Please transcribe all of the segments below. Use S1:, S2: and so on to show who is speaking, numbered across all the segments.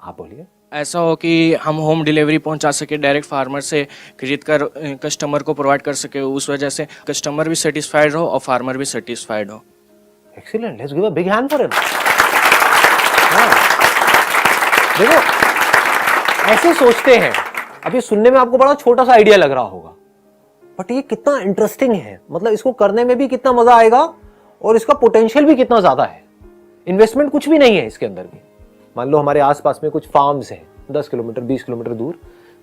S1: आप बोलिए।
S2: ऐसा हो कि हम होम डिलीवरी पहुंचा सके, डायरेक्ट फार्मर से खरीद कर कस्टमर को प्रोवाइड कर सके, उस वजह से कस्टमर भी सेटिस्फाइड हो और फार्मर भी सेटिस्फाइड हो।
S1: Excellent, let's give a big hand for him. देखो ऐसे सोचते हैं, अभी सुनने में आपको बड़ा छोटा सा आइडिया लग रहा होगा, बट ये कितना इंटरेस्टिंग है, मतलब इसको करने में भी कितना मजा आएगा और इसका पोटेंशियल भी कितना ज्यादा है। इन्वेस्टमेंट कुछ भी नहीं है इसके अंदर भी। मान लो हमारे आसपास में कुछ फार्म्स हैं 10 किलोमीटर 20 किलोमीटर दूर,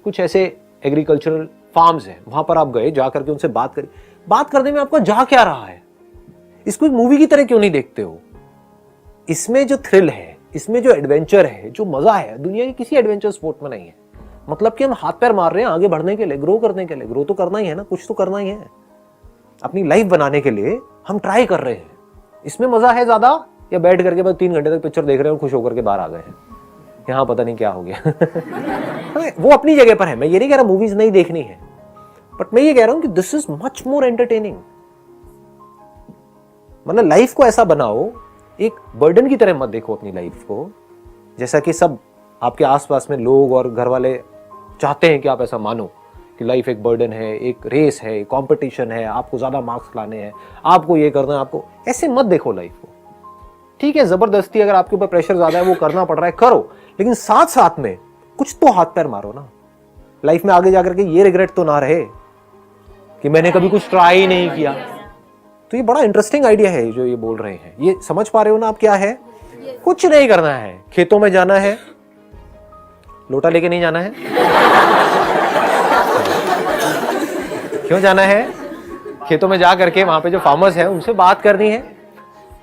S1: कुछ ऐसे एग्रीकल्चरल फार्म्स हैं, वहां पर आप गए, जा करके उनसे बात करी। बात करने में आपका जा क्या रहा है? इसको एक मूवी की तरह क्यों नहीं देखते हो? इसमें जो थ्रिल है, इसमें जो एडवेंचर है, जो मजा है, दुनिया के किसी एडवेंचर स्पोर्ट में नहीं है। मतलब कि हम हाथ पैर मार रहे हैं आगे बढ़ने के लिए, ग्रो करने के लिए। ग्रो तो करना ही है ना, कुछ तो करना ही है। अपनी लाइफ बनाने के लिए हम ट्राई कर रहे हैं। इसमें मजा है ज्यादा, या बैठ करके बस 3 घंटे तक पिक्चर देख रहे हैं और खुश होकर के बाहर आ गए हैं, यहां पता नहीं क्या हो गया। वो अपनी जगह पर है, मैं ये नहीं कह रहा मूवीज नहीं देखनी है, बट मैं ये कह रहा हूं कि this is much more entertaining. मतलब लाइफ को ऐसा बनाओ, एक बर्डन की तरह मत देखो अपनी लाइफ को, जैसा कि सब आपके आसपास में लोग और घर वाले चाहते हैं कि आप ऐसा मानो कि लाइफ एक बर्डन है, एक रेस है, कंपटीशन है, आपको ज्यादा मार्क्स लाने हैं, आपको ये करना है, आपको ऐसे मत देखो लाइफ को। ठीक है, जबरदस्ती अगर आपके ऊपर प्रेशर ज्यादा है, वो करना पड़ रहा है, करो, लेकिन साथ साथ में कुछ तो हाथ पैर मारो ना। लाइफ में आगे जाकर के ये रिग्रेट तो ना रहे कि मैंने कभी कुछ ट्राई ही नहीं किया। तो ये बड़ा इंटरेस्टिंग आइडिया है जो ये बोल रहे हैं। ये समझ पा रहे हो ना आप? क्या है, कुछ नहीं करना है, खेतों में जाना है, लोटा लेके नहीं जाना है। क्यों जाना है? खेतों में जा करके वहां पे जो फार्मर्स हैं उनसे बात करनी है।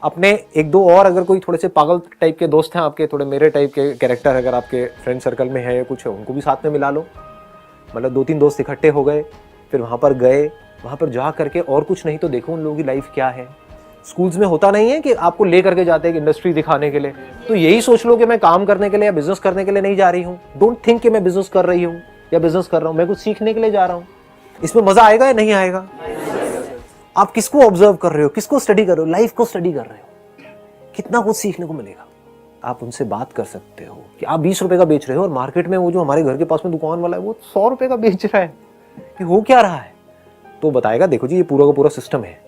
S1: अपने एक दो और अगर कोई थोड़े से पागल टाइप के दोस्त हैं आपके, थोड़े मेरे टाइप के कैरेक्टर अगर आपके फ्रेंड सर्कल में है या कुछ है, उनको भी साथ में मिला लो। मतलब 2-3 दोस्त इकट्ठे हो गए, फिर वहां पर गए, वहां पर जा करके और कुछ नहीं तो देखो उन लोगों की लाइफ क्या है। स्कूल्स में होता नहीं है कि आपको ले करके जाते हैं इंडस्ट्री दिखाने के लिए, तो यही सोच लो कि मैं काम करने के लिए या बिजनेस करने के लिए नहीं जा रही हूँ। डोंट थिंक कि मैं बिजनेस कर रही हूँ या बिजनेस कर रहा हूँ, मैं कुछ सीखने के लिए जा रहा हूँ। इसमें मजा आएगा या नहीं आएगा? आप किसको ऑब्जर्व कर रहे हो, किसको स्टडी कर रहे हो? लाइफ को स्टडी कर रहे हो, कितना कुछ सीखने को मिलेगा। आप उनसे बात कर सकते हो कि आप 20 रुपए का बेच रहे हो और मार्केट में वो जो हमारे घर के पास में दुकान वाला है वो 100 रुपए का बेच रहा है, कि हो क्या रहा है? तो बताएगा देखो जी ये पूरा का पूरा सिस्टम है।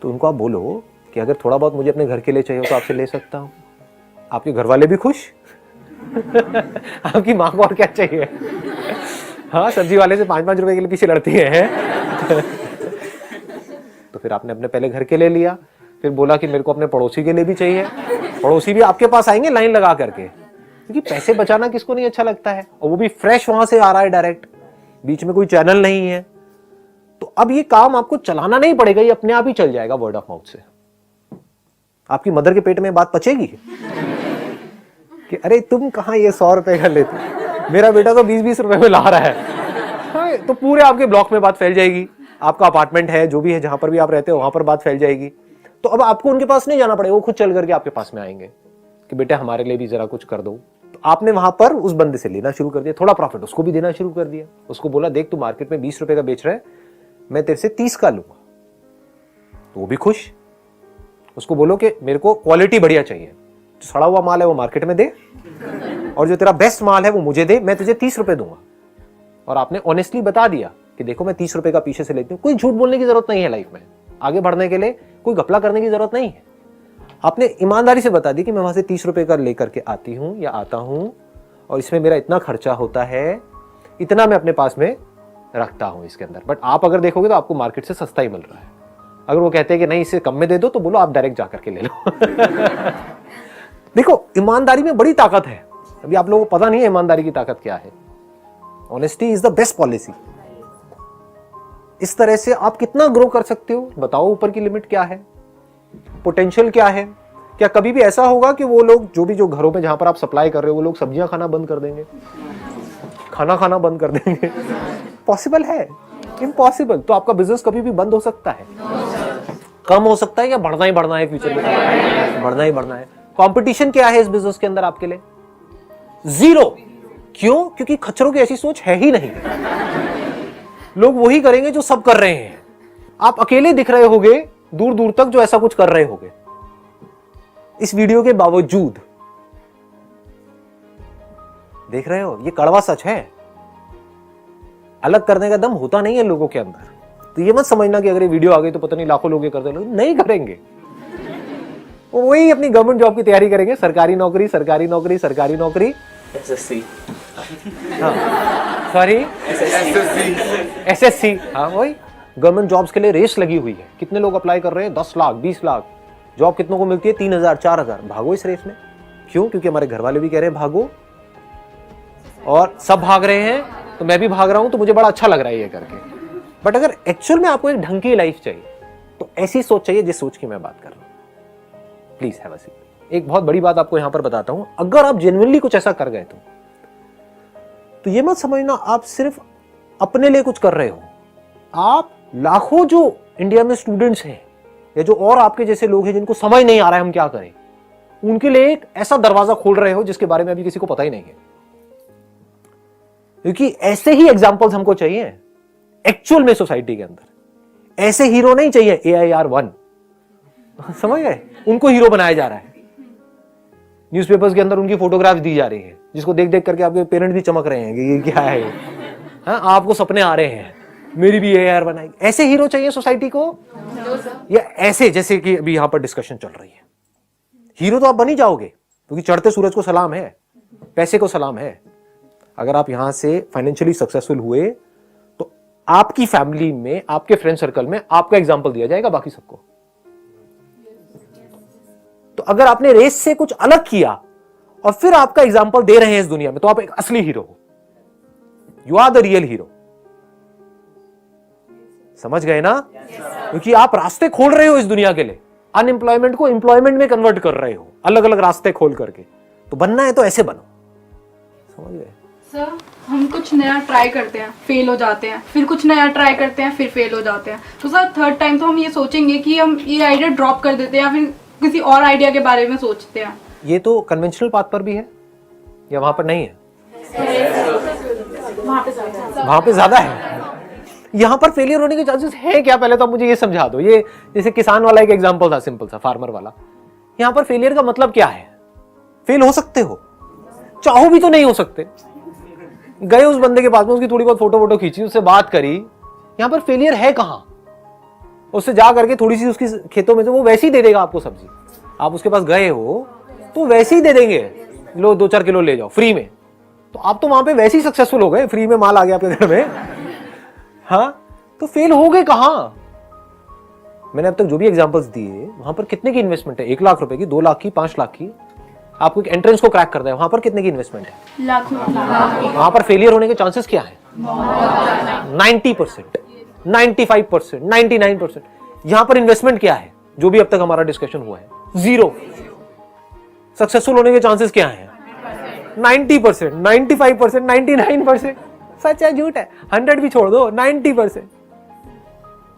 S1: तो उनको आप बोलो कि अगर थोड़ा बहुत मुझे अपने घर के लिए चाहिए तो आपसे ले सकता हूं। आपके घर वाले भी खुश। आपकी माँ को और क्या चाहिए? हाँ, सब्जी वाले से 5-5 रुपए के लिए पीछे लड़ती है। तो फिर आपने अपने पहले घर के लिए लिया, फिर बोला कि मेरे को अपने पड़ोसी के लिए भी चाहिए। पड़ोसी भी आपके पास आएंगे लाइन लगा करके, क्योंकि पैसे बचाना किसको नहीं अच्छा लगता है, और वो भी फ्रेश वहां से आ रहा है डायरेक्ट, बीच में कोई चैनल नहीं है। तो अब ये काम आपको चलाना नहीं पड़ेगा, ये अपने आप ही चल जाएगा वर्ड ऑफ माउथ से। आपकी मदर के पेट में बात पचेगी कि अरे तुम कहां ये 100 रुपए का लेते, मेरा बेटा तो 20-20 रुपए में ला रहा है। तो पूरे आपके ब्लॉक में बात फैल जाएगी। आपका अपार्टमेंट है, जो भी है, जहां पर भी आप रहते हो वहां पर बात फैल जाएगी। तो अब आपको उनके पास नहीं जाना पड़ेगा, वो खुद चल करके आपके पास में आएंगे कि बेटा हमारे लिए भी जरा कुछ कर दो। तो आपने वहां पर उस बंदे से लेना शुरू कर दिया, थोड़ा प्रॉफिट उसको भी देना शुरू कर दिया। उसको बोला देख तू मार्केट में 20 रुपए का बेच रहा है, मैं तेरे से 30 का लूंगा। तो वो भी खुश। उसको बोलो कि मेरे को क्वालिटी बढ़िया चाहिए, जो सड़ा हुआ माल है वो मार्केट में दे, और जो तेरा बेस्ट माल है वो मुझे दे, मैं तुझे 30 रुपए दूंगा। और आपने ऑनेस्टली बता दिया कि देखो मैं 30 रुपए का पीछे से लेती हूँ। कोई झूठ बोलने की जरूरत नहीं है लाइफ में, आगे बढ़ने के लिए कोई घपला करने की जरूरत नहीं है। आपने ईमानदारी से बता दी कि मैं वहां से 30 रुपए का लेकर के आती हूं या आता हूं, और इसमें मेरा इतना खर्चा होता है, इतना मैं अपने पास में रखता हूं इसके अंदर। बट आप अगर देखोगे तो आपको मार्केट से सस्ता ही मिल रहा है। अगर वो कहते हैं कि नहीं इससे कम में दे दो, तो बोलो आप डायरेक्ट जाकर के ले लो। देखो ईमानदारी में बड़ी ताकत है। अभी आप लोगों को पता नहीं है ईमानदारी की ताकत क्या है। Honesty is the best policy. इस तरह से आप कितना ग्रो कर सकते हो बताओ। ऊपर की लिमिट क्या है, पोटेंशियल क्या है? क्या कभी भी ऐसा होगा कि वो लोग जो घरों में जहां पर आप सप्लाई कर रहे हो, वो लोग सब्जियां खाना बंद कर देंगे, खाना खाना बंद कर देंगे? पॉसिबल है? इम्पॉसिबल। तो आपका बिजनेस कभी भी बंद हो सकता है, कम हो सकता है, या बढ़ना ही बढ़ना है फ्यूचर में? बढ़ना ही बढ़ना है। कंपटीशन क्या है इस बिजनेस के अंदर आपके लिए? जीरो। क्यों? क्योंकि खच्चरों की ऐसी सोच है ही नहीं। लोग वही करेंगे जो सब कर रहे हैं। आप अकेले दिख रहे होगे दूर दूर तक जो ऐसा कुछ कर रहे होगे इस वीडियो के बावजूद, देख रहे हो, ये कड़वा सच है। अलग करने का दम होता नहीं है लोगों के अंदर। तो ये मत समझना कि अगर ये वीडियो आ गई तो पता नहीं लाखों लोग ये करते, लोग नहीं करेंगे। वो वही अपनी गवर्नमेंट जॉब की तैयारी करेंगे, सरकारी नौकरी, सरकारी नौकरी, सरकारी नौकरी।
S2: SSC,
S1: सॉरी SSC, हाँ वही गवर्नमेंट जॉब्स के लिए रेस लगी हुई है। कितने लोग अप्लाई कर रहे हैं? 10 लाख 20 लाख। जॉब कितनों को मिलती है? 3000 4000। भागो इस रेस में। क्यों? क्योंकि हमारे घर वाले भी कह रहे हैं भागो, और सब भाग रहे हैं तो मैं भी भाग रहा हूं, तो मुझे बड़ा अच्छा लग रहा है ये करके। बट अगर एक्चुअल में आपको एक ढंग की लाइफ चाहिए तो ऐसी सोच चाहिए जिस सोच की मैं बात कर रहा हूं। Please have a seat. एक बहुत बड़ी बात आपको यहां पर बताता हूं, अगर आप जेन्युइनली कुछ ऐसा कर गए तो ये मत समझना आप सिर्फ अपने लिए कुछ कर रहे हो। आप लाखों जो इंडिया में स्टूडेंट्स हैं या जो और आपके जैसे लोग हैं जिनको समझ नहीं आ रहा है हम क्या करें, उनके लिए एक ऐसा दरवाजा खोल रहे हो जिसके बारे में अभी किसी को पता ही नहीं है। क्योंकि ऐसे ही एग्जाम्पल्स हमको चाहिए एक्चुअल में सोसाइटी के अंदर। ऐसे हीरो नहीं चाहिए AIR1, समझ गए? उनको हीरो बनाया जा रहा है। न्यूज़पेपर्स के अंदर उनकी फोटोग्राफ दी जा रही है, जिसको देख देख करके आपके पेरेंट्स भी चमक रहे हैं कि ये क्या है। हाँ, आपको सपने आ रहे हैं मेरी भी AIR बनाई। ऐसे हीरो चाहिए सोसाइटी को या ऐसे जैसे कि अभी यहां पर डिस्कशन चल रही है? हीरो तो आप बन ही जाओगे, क्योंकि चढ़ते सूरज को सलाम है, पैसे को सलाम है। अगर आप यहां से फाइनेंशियली सक्सेसफुल हुए तो आपकी फैमिली में, आपके फ्रेंड सर्कल में आपका एग्जाम्पल दिया जाएगा बाकी सबको। तो अगर आपने रेस से कुछ अलग किया और फिर आपका एग्जाम्पल दे रहे हैं इस दुनिया में, तो आप एक असली हीरो हो। You are the real hero. समझ गए ना? क्योंकि आप रास्ते खोल रहे हो इस दुनिया के लिए, अनएम्प्लॉयमेंट को एम्प्लॉयमेंट में कन्वर्ट कर रहे हो, अलग अलग रास्ते खोल करके। तो बनना है तो ऐसे बनो। समझ गए?
S3: सर, हम कुछ नया ट्राई करते हैं, फेल हो जाते हैं, फिर कुछ नया ट्राई करते हैं, फिर फेल हो जाते हैं। तो सर थर्ड टाइम तो हम ये सोचेंगे कि हम ये आइडिया ड्रॉप कर देते हैं या फिर किसी और आइडिया के बारे में सोचते हैं।
S1: ये तो कन्वेंशनल पाथ पर भी है या वहां पर नहीं है? वहां पे ज्यादा है। यहां पर फेलियर होने के चांसेस है क्या? पहले तो आप मुझे ये समझा दो। ये जैसे किसान वाला एक एग्जांपल था, सिंपल सा फार्मर वाला। यहां पर फेलियर का मतलब क्या है? फेल हो सकते हो, चाहो भी तो नहीं हो सकते। गए उस बंदे के पास में, उसकी थोड़ी बहुत फोटो वोटो खींची, उससे बात करी, यहां पर फेलियर है कहां? उससे जा करके थोड़ी सी उसकी खेतों में से वो वैसे ही दे देगा आपको सब्जी। आप उसके पास गए हो तो वैसे ही दे देंगे, लो 2-4 किलो ले जाओ फ्री में। तो आप तो वहां पे वैसे ही सक्सेसफुल हो गए, फ्री में माल आ गया आपके घर में। हाँ, तो फेल हो गए कहां? मैंने अब तक जो भी एग्जांपल्स दिए, वहां पर कितने की इन्वेस्टमेंट है? 1 लाख रुपए की, 2 लाख की, 5 लाख की। आपको एक एंट्रेंस को क्रैक करना है, वहां पर कितने की इन्वेस्टमेंट है?
S3: लाखों।
S1: वहां पर फेलियर होने के चांसेस क्या है? 90%, 95%, 99%। यहां पर इन्वेस्टमेंट क्या है? जो भी अब तक हमारा डिस्कशन हुआ है, 0। सक्सेसफुल होने के चांसेस क्या है? 90%, 95%, 99%। सच है झूठ है? 100 भी छोड़ दो, 90%।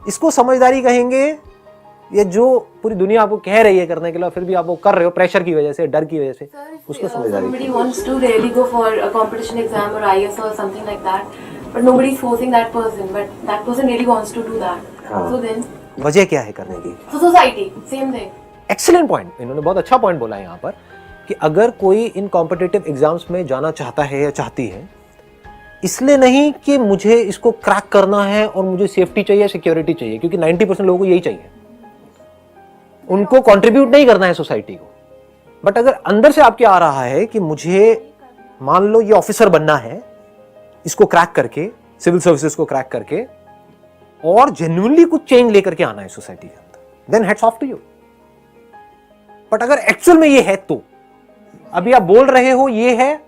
S1: इसको समझदारी कहेंगे। ये जो पूरी दुनिया आपको कह रही है करने के लिए, फिर भी आप वो कर रहे हो प्रेशर की वजह से, डर की वजह से, उसको समझदारी।
S4: Somebody wants to really go for a competition exam or IS or something like that, but nobody is forcing that person, but that person really wants to do that. So then,
S1: वजह क्या है करने की?
S4: so society, same thing.
S1: Excellent point, इन्होंने बहुत अच्छा point बोला है यहाँ पर कि अगर कोई इन कॉम्पिटिटिव एग्जाम्स में जाना चाहता है या चाहती है, इसलिए नहीं कि मुझे इसको क्रैक करना है और मुझे सेफ्टी चाहिए, सिक्योरिटी चाहिए, क्योंकि 90% लोगों को यही चाहिए। उनको कंट्रीब्यूट नहीं करना है सोसाइटी को। बट अगर अंदर से आपके आ रहा है कि मुझे, मान लो ये ऑफिसर बनना है, इसको क्रैक करके, सिविल सर्विसेज को क्रैक करके, और जेन्युइनली कुछ चेंज लेकर के आना है सोसाइटी के अंदर, then heads off to you. But अगर एक्चुअल में ये है, तो अभी आप बोल रहे हो ये है,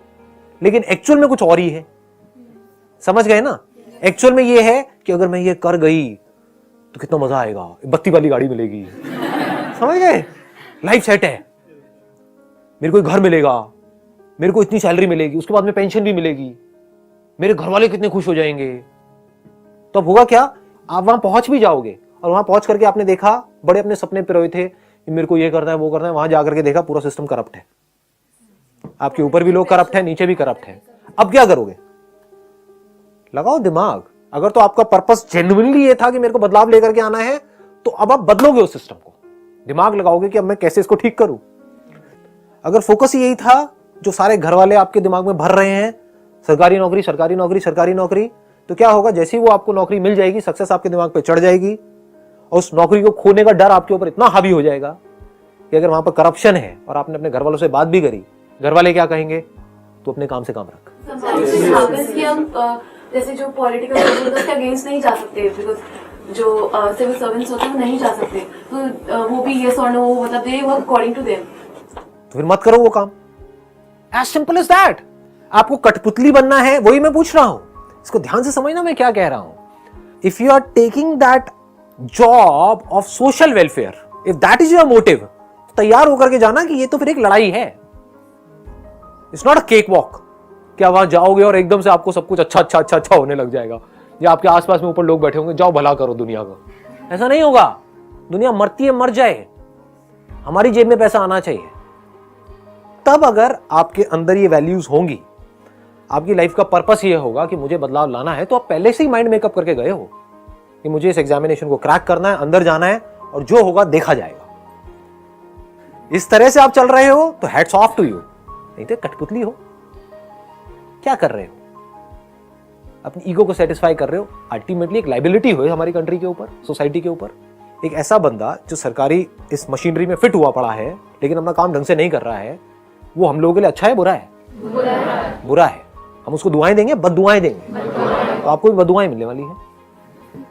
S1: लेकिन एक्चुअल में कुछ और ही है। समझ गए ना? एक्चुअल में ये है कि अगर मैं ये कर गई तो कितना मजा आएगा, बत्ती वाली गाड़ी मिलेगी। समझ गए? लाइफ सेट है, मेरे को एक घर मिलेगा, मेरे को इतनी सैलरी मिलेगी, उसके बाद में पेंशन भी मिलेगी, मेरे घर वाले कितने खुश हो जाएंगे। तो अब होगा क्या? आप वहां पहुंच भी जाओगे और वहां पहुंच करके आपने देखा, बड़े अपने सपने पिरोए थे कि मेरे को ये करना है, वो करना है, वहां जाकर के देखा पूरा सिस्टम करप्ट है, आपके ऊपर भी लोग करप्ट है, नीचे भी करप्ट है। अब क्या करोगे? लगाओ दिमाग। अगर तो आपका पर्पस जेन्युइनली ये था कि मेरे को बदलाव लेकर के आना है, तो अब आप बदलोगे उस सिस्टम को, दिमाग लगाओगे कि अब मैं कैसे इसको ठीक करूं। अगर फोकस ही यही था जो सारे घर वाले आपके दिमाग में भर रहे हैं सरकारी नौकरी, सरकारी नौकरी, सरकारी नौकरी। तो क्या होगा, जैसे ही वो आपको नौकरी मिल जाएगी, सक्सेस आपके दिमाग पे चढ़ जाएगी और उस नौकरी को खोने का डर आपके ऊपर इतना हावी हो जाएगा कि अगर वहां पर करप्शन है और आपने अपने घर वालों से बात भी करी, घर वाले क्या कहेंगे, तो अपने काम से काम रख।
S4: कि हम जैसे जो पॉलिटिकल के अगेंस्ट नहीं जा सकते, बिकॉज जो सिविल सर्वेंट्स होते हैं वो नहीं जा सकते, तो वो भी यस और नो, मतलब they work according to them.
S1: तो फिर मत करो वो काम। As simple as that. आपको कठपुतली बनना है, वही मैं पूछ रहा हूं, इसको ध्यान से समझना मैं क्या कह रहा हूं। If you are taking that job of social welfare, if that is your motive, तैयार होकर के जाना कि ये तो फिर एक लड़ाई है। It's not a cake walk, क्या वहां जाओगे और एकदम से आपको सब कुछ अच्छा अच्छा अच्छा अच्छा होने लग जाएगा, या आपके आसपास में ऊपर लोग बैठे होंगे, जाओ भला करो दुनिया का। ऐसा नहीं होगा। दुनिया मरती है, मर जाए, हमारी जेब में पैसा आना चाहिए। तब अगर आपके अंदर ये वैल्यूज होंगी, आपकी लाइफ का पर्पस ये होगा कि मुझे बदलाव लाना है, तो आप पहले से ही माइंड मेकअप करके गए हो कि मुझे इस एग्जामिनेशन को क्रैक करना है, अंदर जाना है और जो होगा देखा जाएगा। इस तरह से आप चल रहे हो तो हैट्स ऑफ टू यू। नहीं तो कठपुतली हो, क्या कर रहे हो, अपनी ईगो को सेटिस्फाई कर रहे हो। अल्टीमेटली एक लाइबिलिटी हो हमारी कंट्री के ऊपर, सोसाइटी के ऊपर। एक ऐसा बंदा जो सरकारी इस मशीनरी में फिट हुआ पड़ा है लेकिन अपना काम ढंग से नहीं कर रहा है, वो हम लोगों के लिए अच्छा है, बुरा है? बुरा है। हम उसको दुआएं देंगे, बद दुआएं देंगे, तो आपको भी बद दुआएं मिलने वाली है।